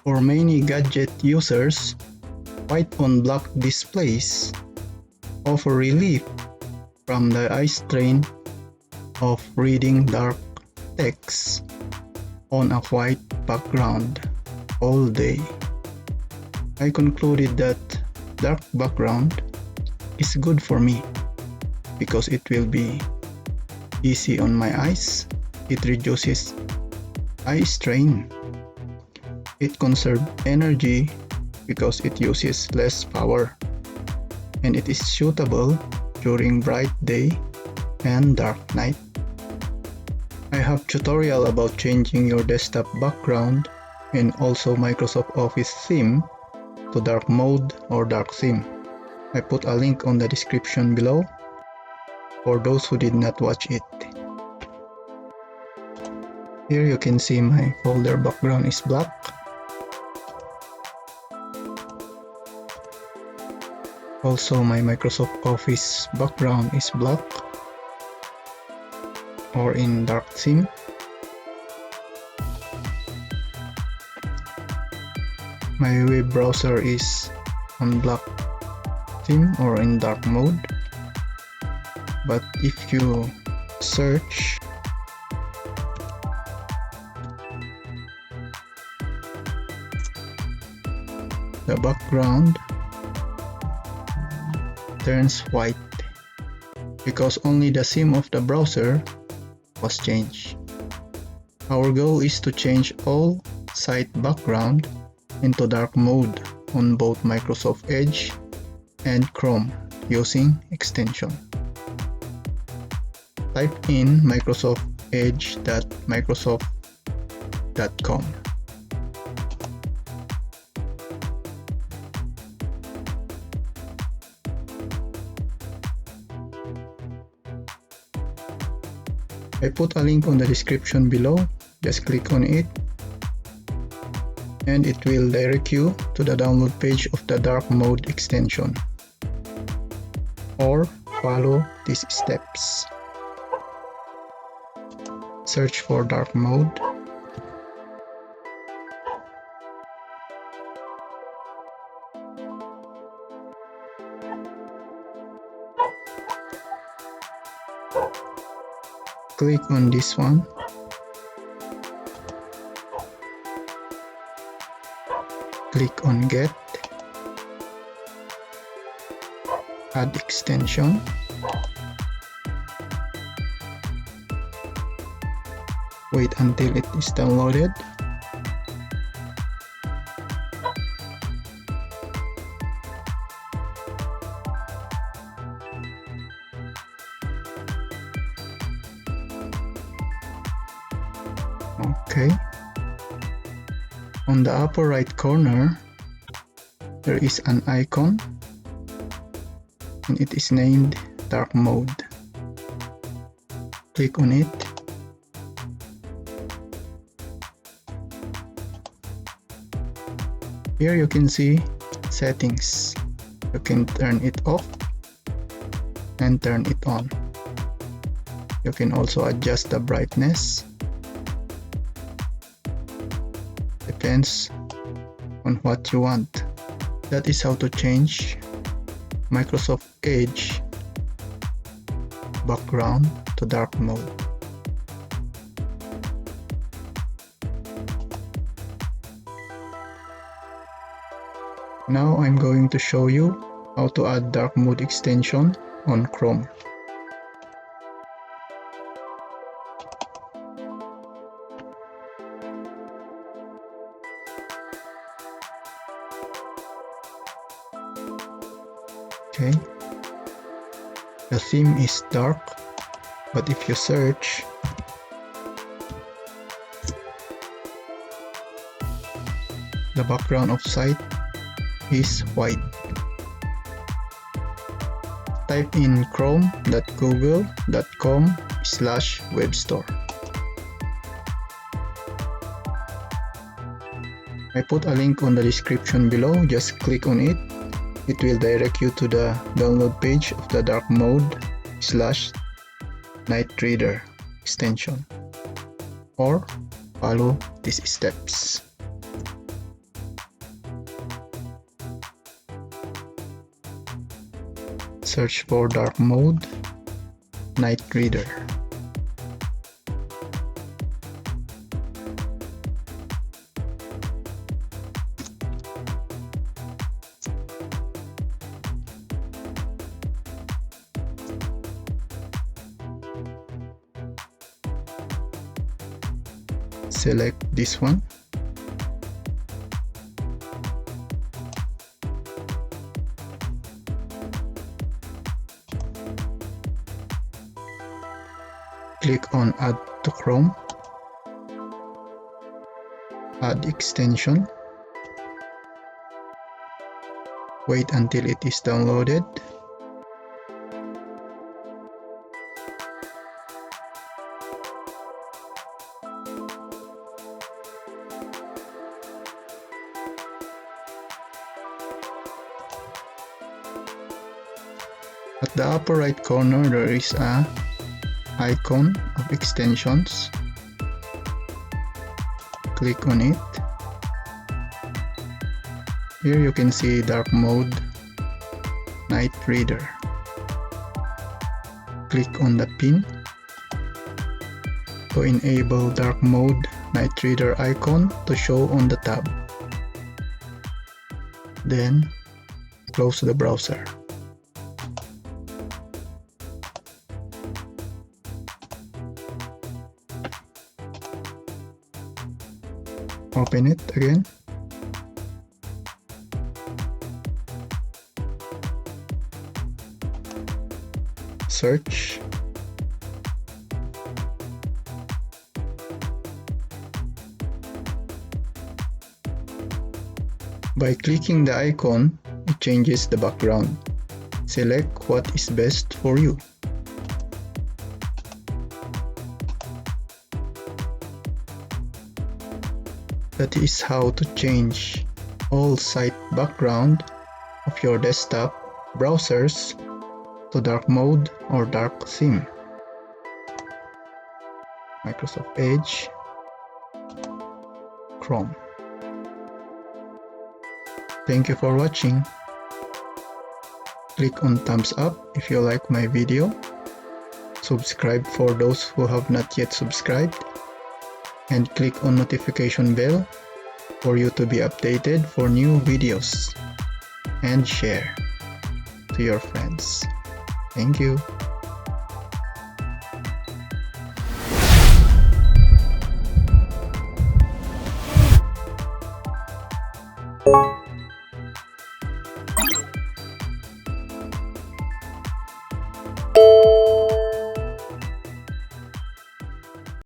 For many gadget users, white on black displays offer relief from the eye strain of reading dark text on a white background all day. I concluded that dark background is good for me because it will be easy on my eyes. It reduces eye strain. It conserves energy because it uses less power, and it is suitable during bright day and dark night. I have tutorial about changing your desktop background and also Microsoft Office theme to dark mode or dark theme. I put a link on the description below for those who did not watch it. Here you can see my folder background is black. Also my Microsoft Office background is black or in dark theme. My web browser is on black theme or in dark mode. But if you search the background turns white because only the theme of the browser was changed. Our goal is to change all site background into dark mode on both Microsoft Edge and Chrome using extension. Type in microsoftedge.microsoft.com. I put a link on the description below. Just click on it and it will direct you to the download page of the dark mode extension, or follow these steps. Search for dark mode. Click on this one. Click on Get, Add Extension. Wait until it is downloaded. Okay. On the upper right corner, there is an icon and it is named Dark Mode. Click on it. Here you can see settings. You can turn it off and turn it on. You can also adjust the brightness. Depends on what you want. That is how to change Microsoft Edge background to dark mode. Now I'm going to show you how to add dark mode extension on Chrome. Okay, the theme is dark, but if you search, the background of site is white. Type in chrome.google.com/webstore. I put a link on the description below. Just click on it. It will direct you to the download page of the dark mode/Night Reader extension, or follow these steps. Search for dark mode, Night Reader. Select this one. Click on Add to Chrome. Add extension. Wait until it is downloaded. At the upper right corner, there is a icon of extensions. Click on it. Here you can see dark mode, Night Reader. Click on the pin to enable dark mode, Night Reader icon to show on the tab. Then close the browser. Open it again. Search. By clicking the icon, it changes the background. Select what is best for you. That is how to change all site background of your desktop browsers to dark mode or dark theme. Microsoft Edge, Chrome. Thank you for watching. Click on thumbs up if you like my video. Subscribe for those who have not yet subscribed. And click on notification bell for you to be updated for new videos. And share to your friends. Thank you.